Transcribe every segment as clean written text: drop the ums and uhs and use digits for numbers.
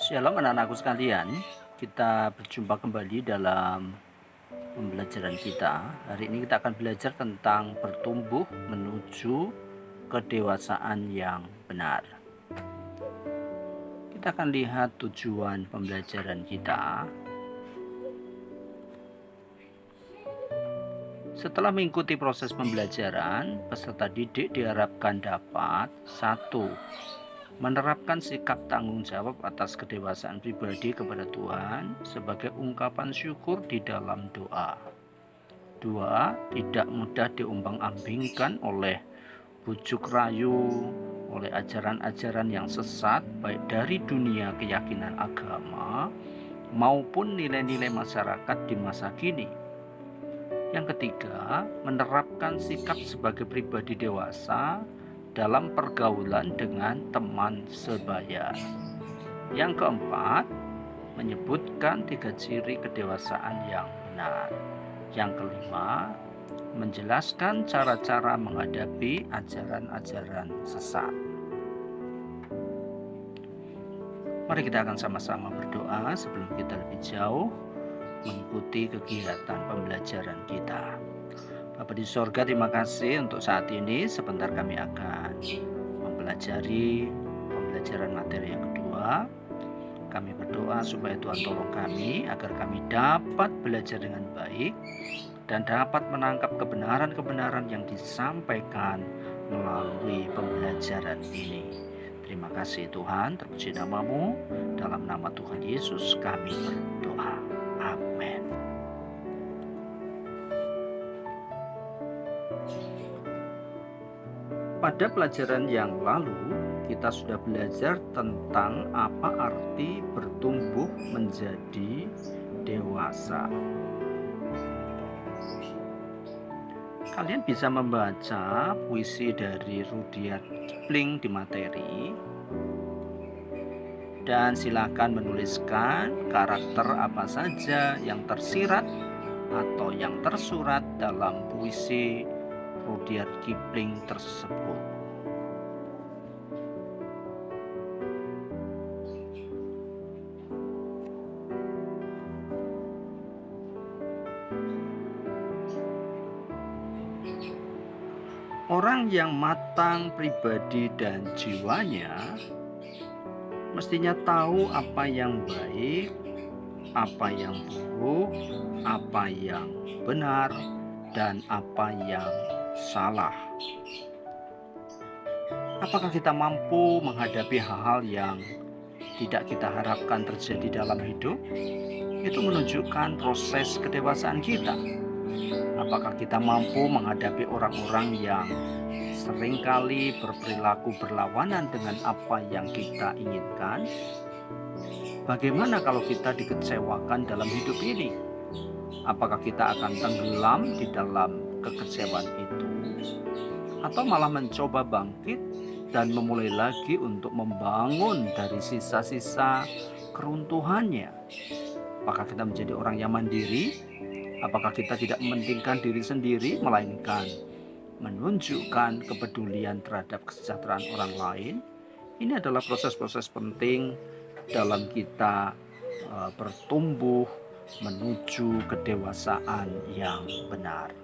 Shalom anak-anakku sekalian, kita berjumpa kembali dalam pembelajaran kita. Hari ini kita akan belajar tentang bertumbuh menuju kedewasaan yang benar. Kita akan lihat tujuan pembelajaran kita. Setelah mengikuti proses pembelajaran, peserta didik diharapkan dapat 1. Menerapkan sikap tanggung jawab atas kedewasaan pribadi kepada Tuhan sebagai ungkapan syukur di dalam doa. 2. Tidak mudah diumbang-ambingkan oleh bujuk rayu, oleh ajaran-ajaran yang sesat, baik dari dunia keyakinan agama maupun nilai-nilai masyarakat di masa kini. Yang ketiga, menerapkan sikap sebagai pribadi dewasa dalam pergaulan dengan teman sebaya. Yang keempat, menyebutkan 3 ciri kedewasaan yang benar. Yang kelima, menjelaskan cara-cara menghadapi ajaran-ajaran sesat. Mari kita akan sama-sama berdoa sebelum kita lebih jauh mengikuti kegiatan pembelajaran kita. Bapa di sorga, terima kasih untuk saat ini. Sebentar kami akan mempelajari pembelajaran materi yang kedua. Kami berdoa supaya Tuhan tolong kami agar kami dapat belajar dengan baik dan dapat menangkap kebenaran-kebenaran yang disampaikan melalui pembelajaran ini. Terima kasih Tuhan, terpuji nama-Mu. Dalam nama Tuhan Yesus kami berdoa. Amin. Pada pelajaran yang lalu, kita sudah belajar tentang apa arti bertumbuh menjadi dewasa. Kalian bisa membaca puisi dari Rudyard Kipling di materi, dan silakan menuliskan karakter apa saja yang tersirat atau yang tersurat dalam puisi Rudyard Kipling tersebut. Orang yang matang pribadi dan jiwanya mestinya tahu apa yang baik, apa yang buruk, apa yang benar, dan apa yang salah. Apakah kita mampu menghadapi hal-hal yang tidak kita harapkan terjadi dalam hidup? Itu menunjukkan proses kedewasaan kita. Apakah kita mampu menghadapi orang-orang yang seringkali berperilaku berlawanan dengan apa yang kita inginkan? Bagaimana kalau kita dikecewakan dalam hidup ini? Apakah kita akan tenggelam di dalam kekecewaan itu, atau malah mencoba bangkit dan memulai lagi untuk membangun dari sisa-sisa keruntuhannya? Apakah kita menjadi orang yang mandiri? Apakah kita tidak mementingkan diri sendiri, melainkan menunjukkan kepedulian terhadap kesejahteraan orang lain? Ini adalah proses-proses penting dalam kita bertumbuh menuju kedewasaan yang benar.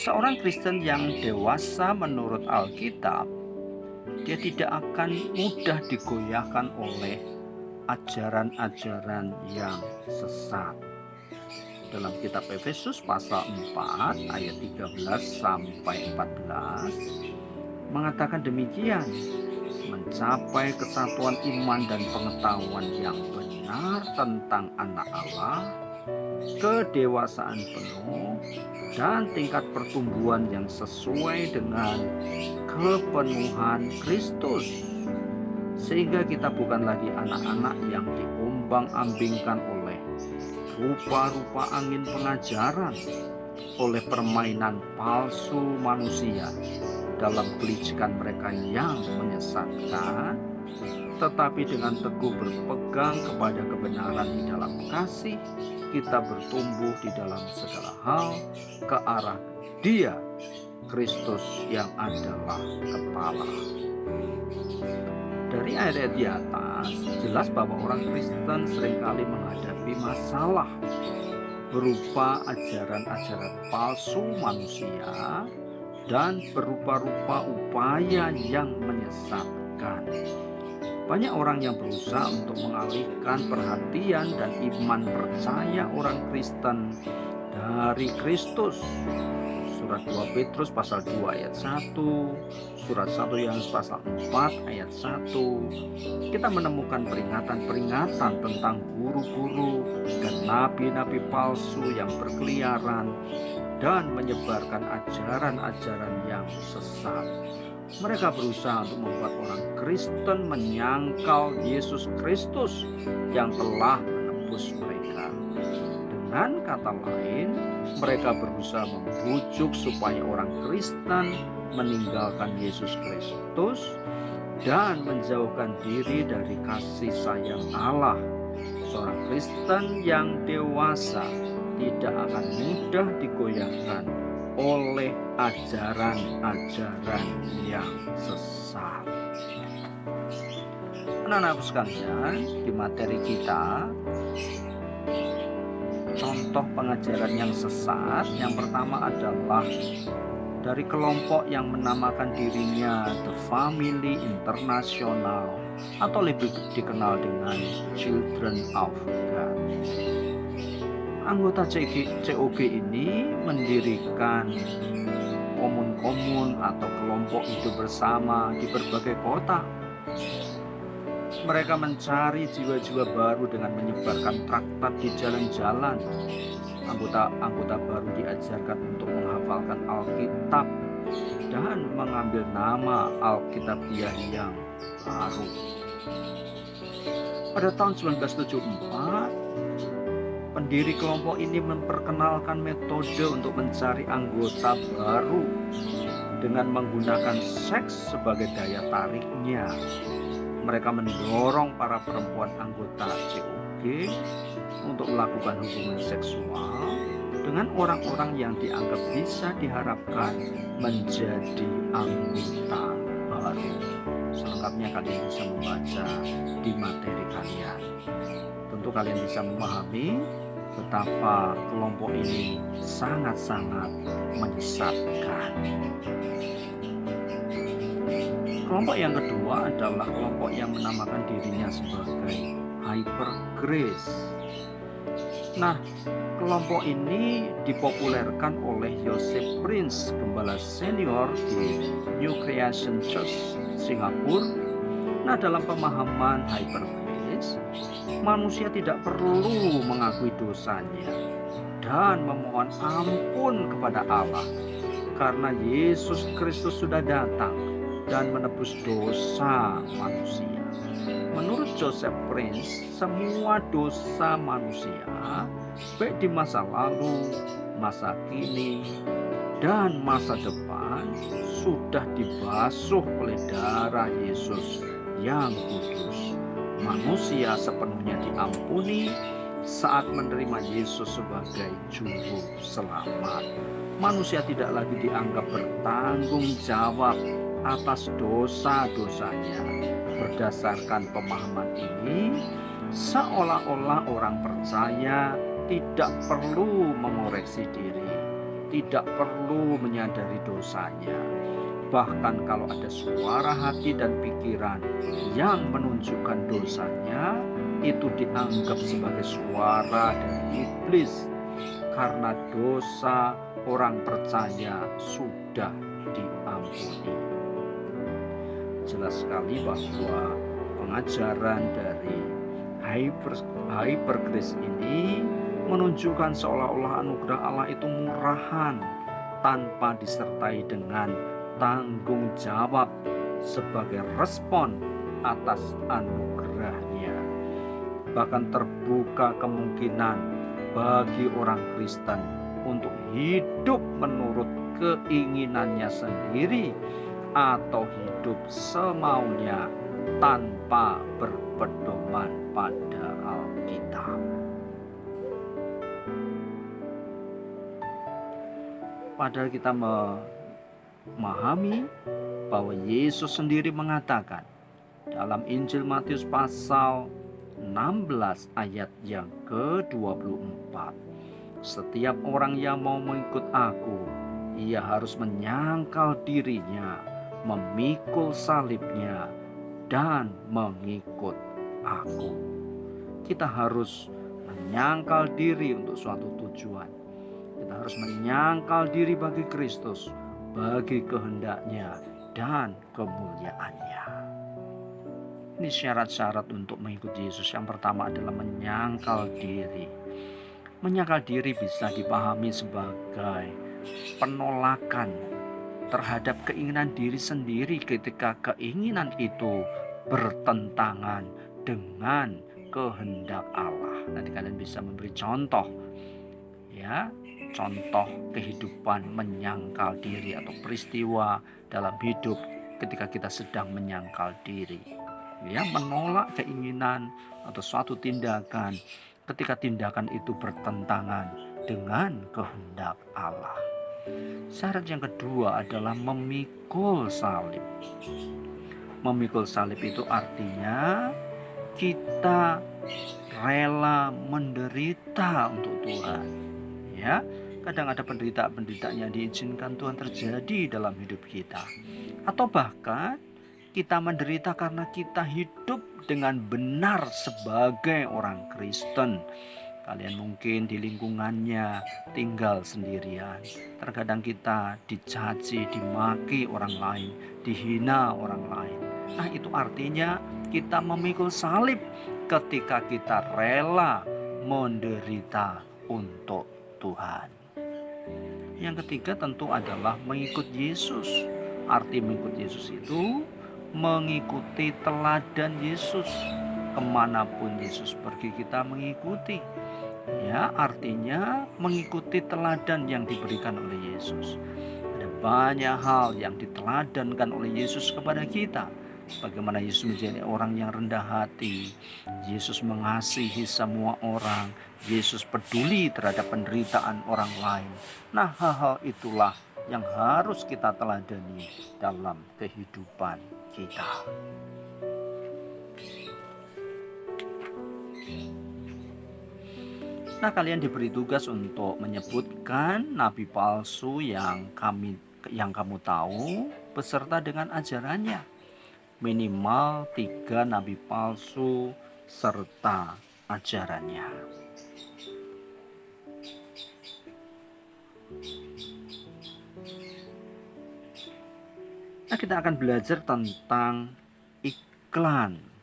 Seorang Kristen yang dewasa menurut Alkitab, dia tidak akan mudah digoyahkan oleh ajaran-ajaran yang sesat. Dalam kitab Efesus pasal 4 ayat 13 sampai 14 mengatakan demikian: mencapai kesatuan iman dan pengetahuan yang benar tentang anak Allah, kedewasaan penuh, dan tingkat pertumbuhan yang sesuai dengan kepenuhan Kristus, sehingga kita bukan lagi anak-anak yang diombang-ambingkan oleh rupa-rupa angin pengajaran, oleh permainan palsu manusia dalam kelicikan mereka yang menyesatkan, tetapi dengan teguh berpegang kepada kebenaran di dalam kasih, kita bertumbuh di dalam segala hal ke arah Dia, Kristus yang adalah kepala. Dari ayat-ayat di atas, jelas bahwa orang Kristen seringkali menghadapi masalah berupa ajaran-ajaran palsu manusia dan berupa-rupa upaya yang menyesatkan. Banyak orang yang berusaha untuk mengalihkan perhatian dan iman percaya orang Kristen dari Kristus. Surat 2 Petrus pasal 2 ayat 1, surat 1 Yohanes pasal 4 ayat 1, kita menemukan peringatan-peringatan tentang guru-guru dan nabi-nabi palsu yang berkeliaran dan menyebarkan ajaran-ajaran yang sesat. Mereka berusaha untuk membuat orang Kristen menyangkal Yesus Kristus yang telah menebus mereka. Dengan kata lain, mereka berusaha membujuk supaya orang Kristen meninggalkan Yesus Kristus dan menjauhkan diri dari kasih sayang Allah. Seorang Kristen yang dewasa tidak akan mudah digoyahkan oleh ajaran-ajaran yang sesat. Anak-anak sekalian, di materi kita, contoh pengajaran yang sesat yang pertama adalah dari kelompok yang menamakan dirinya The Family International atau lebih dikenal dengan Children of God. Anggota COG ini mendirikan komun-komun atau kelompok hidup bersama di berbagai kota. Mereka mencari jiwa-jiwa baru dengan menyebarkan traktat di jalan-jalan. Anggota baru diajarkan untuk menghafalkan Alkitab dan mengambil nama Alkitabiah yang baru. Pada tahun 1974, pendiri kelompok ini memperkenalkan metode untuk mencari anggota baru dengan menggunakan seks sebagai daya tariknya. Mereka mendorong para perempuan anggota COG untuk melakukan hubungan seksual dengan orang-orang yang dianggap bisa diharapkan menjadi anggota baru. Selengkapnya kalian bisa membaca di materi kalian. Tentu kalian bisa memahami betapa kelompok ini sangat-sangat menyesatkan. Kelompok yang kedua adalah kelompok yang menamakan dirinya sebagai Hyper Grace. Nah, kelompok ini dipopulerkan oleh Joseph Prince, gembala senior di New Creation Church, Singapura. Nah, dalam pemahaman Hyper Grace, manusia tidak perlu mengakui dosanya dan memohon ampun kepada Allah karena Yesus Kristus sudah datang dan menebus dosa manusia. Menurut Joseph Prince, semua dosa manusia, baik di masa lalu, masa kini, dan masa depan, sudah dibasuh oleh darah Yesus yang kudus. Manusia sepenuhnya diampuni saat menerima Yesus sebagai juru selamat. Manusia tidak lagi dianggap bertanggung jawab atas dosa-dosanya. Berdasarkan pemahaman ini, seolah-olah orang percaya tidak perlu mengoreksi diri, tidak perlu menyadari dosanya. Bahkan kalau ada suara hati dan pikiran yang menunjukkan dosanya, itu dianggap sebagai suara dari iblis, karena dosa orang percaya sudah diampuni. Jelas sekali bahwa pengajaran dari Hyper Grace ini menunjukkan seolah-olah anugerah Allah itu murahan tanpa disertai dengan tanggung jawab sebagai respon atas anugerahnya. Bahkan terbuka kemungkinan bagi orang Kristen untuk hidup menurut keinginannya sendiri atau hidup semaunya tanpa berpedoman pada Alkitab. Padahal kita memahami bahwa Yesus sendiri mengatakan dalam Injil Matius pasal 16 ayat yang ke-24, setiap orang yang mau mengikut aku, ia harus menyangkal dirinya, memikul salibnya, dan mengikut aku. Kita harus menyangkal diri untuk suatu tujuan. Kita harus menyangkal diri bagi Kristus, bagi kehendaknya dan kemuliaannya. Ini syarat-syarat untuk mengikuti Yesus. Yang pertama adalah menyangkal diri. Menyangkal diri bisa dipahami sebagai penolakan terhadap keinginan diri sendiri ketika keinginan itu bertentangan dengan kehendak Allah. Nanti kalian bisa memberi contoh, ya, contoh kehidupan menyangkal diri atau peristiwa dalam hidup ketika kita sedang menyangkal diri, ya, menolak keinginan atau suatu tindakan ketika tindakan itu bertentangan dengan kehendak Allah. Syarat yang kedua adalah memikul salib. Memikul salib itu artinya kita rela menderita untuk Tuhan. Ya, kadang ada penderitaan-penderitaan yang diizinkan Tuhan terjadi dalam hidup kita. Atau bahkan kita menderita karena kita hidup dengan benar sebagai orang Kristen. Kalian mungkin di lingkungannya tinggal sendirian. Terkadang kita dicaci, dimaki orang lain, dihina orang lain. Nah, itu artinya kita memikul salib ketika kita rela menderita untuk Tuhan. Yang ketiga tentu adalah mengikut Yesus. Arti mengikut Yesus itu mengikuti teladan Yesus. Kemanapun Yesus pergi kita mengikuti. Ya, artinya mengikuti teladan yang diberikan oleh Yesus. Ada banyak hal yang diteladankan oleh Yesus kepada kita. Bagaimana Yesus menjadi orang yang rendah hati. Yesus mengasihi semua orang. Yesus peduli terhadap penderitaan orang lain. Nah, hal-hal itulah yang harus kita teladani dalam kehidupan kita. Nah, kalian diberi tugas untuk menyebutkan nabi palsu yang kamu tahu beserta dengan ajarannya. Minimal 3 nabi palsu serta ajarannya. Nah, kita akan belajar tentang iklan.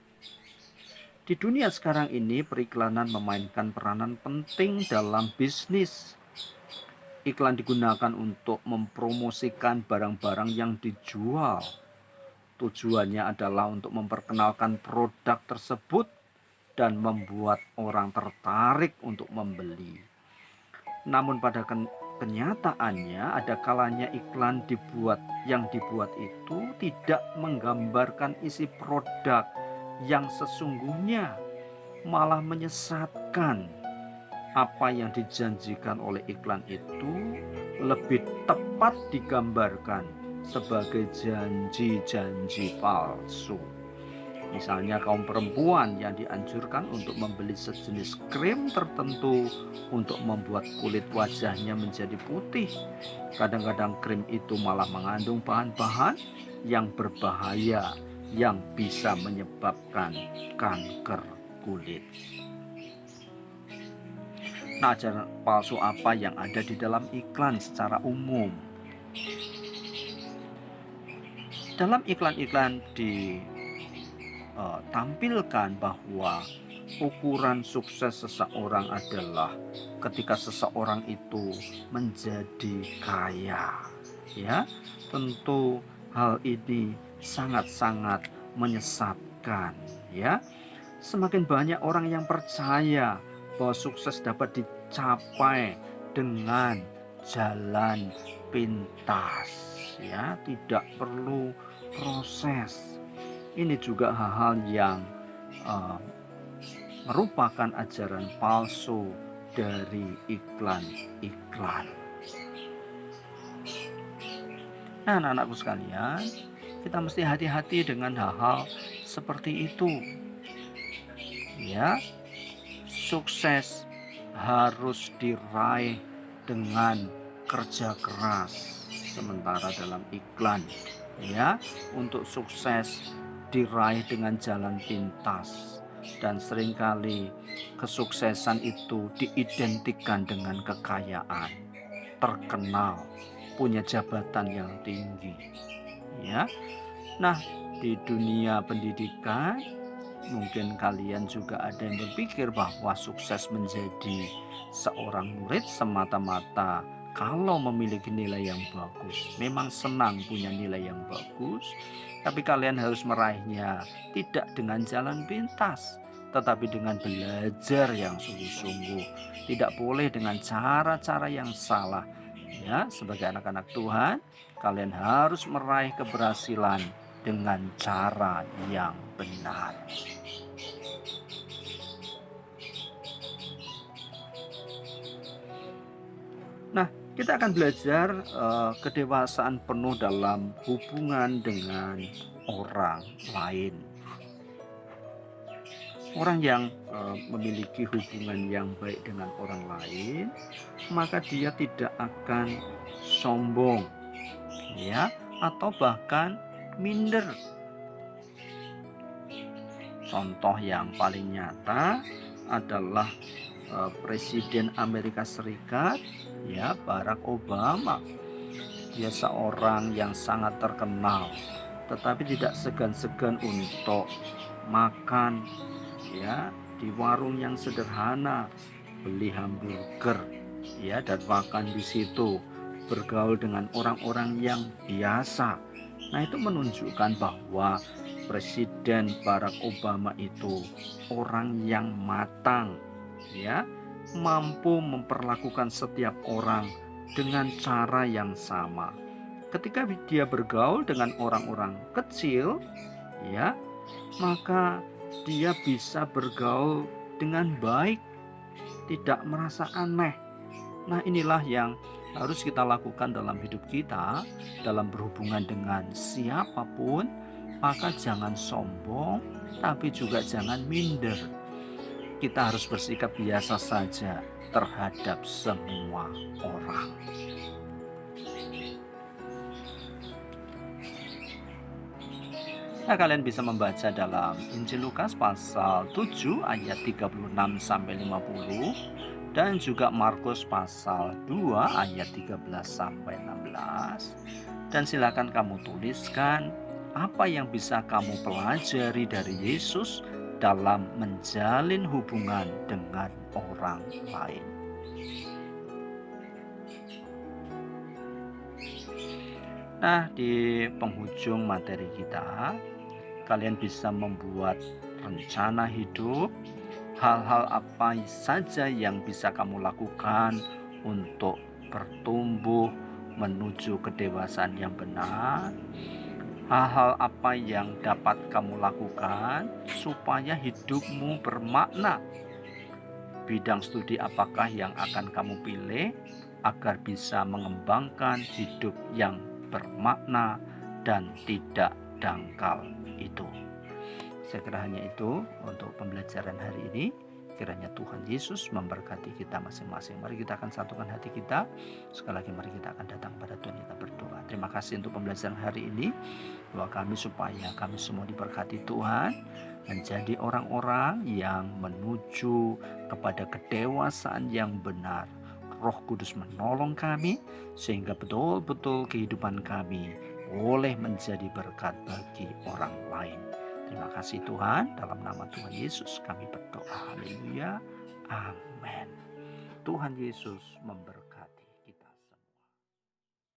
Di dunia sekarang ini, periklanan memainkan peranan penting dalam bisnis. Iklan digunakan untuk mempromosikan barang-barang yang dijual. Tujuannya adalah untuk memperkenalkan produk tersebut dan membuat orang tertarik untuk membeli. Namun pada kenyataannya ada kalanya iklan yang dibuat itu tidak menggambarkan isi produk yang sesungguhnya, malah menyesatkan. Apa yang dijanjikan oleh iklan itu lebih tepat digambarkan sebagai janji-janji palsu. Misalnya kaum perempuan yang dianjurkan untuk membeli sejenis krim tertentu untuk membuat kulit wajahnya menjadi putih. Kadang-kadang krim itu malah mengandung bahan-bahan yang berbahaya yang bisa menyebabkan kanker kulit. Nah, ajaran palsu apa yang ada di dalam iklan secara umum? Dalam iklan-iklan ditampilkan bahwa ukuran sukses seseorang adalah ketika seseorang itu menjadi kaya. Ya, tentu hal ini sangat-sangat menyesatkan, ya. Semakin banyak orang yang percaya bahwa sukses dapat dicapai dengan jalan pintas, ya, tidak perlu proses. Ini juga hal-hal yang uh, merupakan ajaran palsu dari iklan-iklan. Nah, anak-anakku sekalian, kita mesti hati-hati dengan hal-hal seperti itu. Ya, sukses harus diraih dengan kerja keras. Sementara dalam iklan, ya, untuk sukses diraih dengan jalan pintas. Dan seringkali kesuksesan itu diidentikan dengan kekayaan, terkenal, punya jabatan yang tinggi. Ya. Nah, di dunia pendidikan mungkin kalian juga ada yang berpikir bahwa sukses menjadi seorang murid semata-mata kalau memiliki nilai yang bagus. Memang senang punya nilai yang bagus, tapi kalian harus meraihnya tidak dengan jalan pintas, tetapi dengan belajar yang sungguh-sungguh. Tidak boleh dengan cara-cara yang salah. Ya, sebagai anak-anak Tuhan, kalian harus meraih keberhasilan dengan cara yang benar. Nah, kita akan belajar kedewasaan penuh dalam hubungan dengan orang lain. Orang yang memiliki hubungan yang baik dengan orang lain, maka dia tidak akan sombong, ya, atau bahkan minder. Contoh yang paling nyata adalah Presiden Amerika Serikat, ya, Barack Obama. Dia seorang yang sangat terkenal, tetapi tidak segan-segan untuk makan, ya, di warung yang sederhana, beli hamburger, ya, dan makan di situ, bergaul dengan orang-orang yang biasa. Nah, itu menunjukkan bahwa Presiden Barack Obama itu orang yang matang, ya, mampu memperlakukan setiap orang dengan cara yang sama. Ketika dia bergaul dengan orang-orang kecil, ya, maka dia bisa bergaul dengan baik, tidak merasa aneh. Nah, inilah yang harus kita lakukan dalam hidup kita, dalam berhubungan dengan siapapun. Maka jangan sombong, tapi juga jangan minder. Kita harus bersikap biasa saja terhadap semua orang. Nah, kalian bisa membaca dalam Injil Lukas pasal 7 ayat 36 sampai 50 dan juga Markus pasal 2 ayat 13 sampai 16. Dan silakan kamu tuliskan apa yang bisa kamu pelajari dari Yesus dalam menjalin hubungan dengan orang lain. Nah, di penghujung materi kita, kalian bisa membuat rencana hidup, hal-hal apa saja yang bisa kamu lakukan untuk bertumbuh menuju kedewasaan yang benar, hal-hal apa yang dapat kamu lakukan supaya hidupmu bermakna, bidang studi apakah yang akan kamu pilih agar bisa mengembangkan hidup yang bermakna dan tidak dangkal itu. Saya kira hanya itu untuk pembelajaran hari ini. Kiranya Tuhan Yesus memberkati kita masing-masing. Mari kita akan satukan hati kita. Sekali lagi mari kita akan datang pada Tuhan, kita berdoa. Terima kasih untuk pembelajaran hari ini. Doa kami supaya kami semua diberkati Tuhan, menjadi orang-orang yang menuju kepada kedewasaan yang benar. Roh Kudus menolong kami sehingga betul-betul kehidupan kami boleh menjadi berkat bagi orang lain. Terima kasih Tuhan, dalam nama Tuhan Yesus kami berdoa. Haleluya. Amin. Tuhan Yesus memberkati.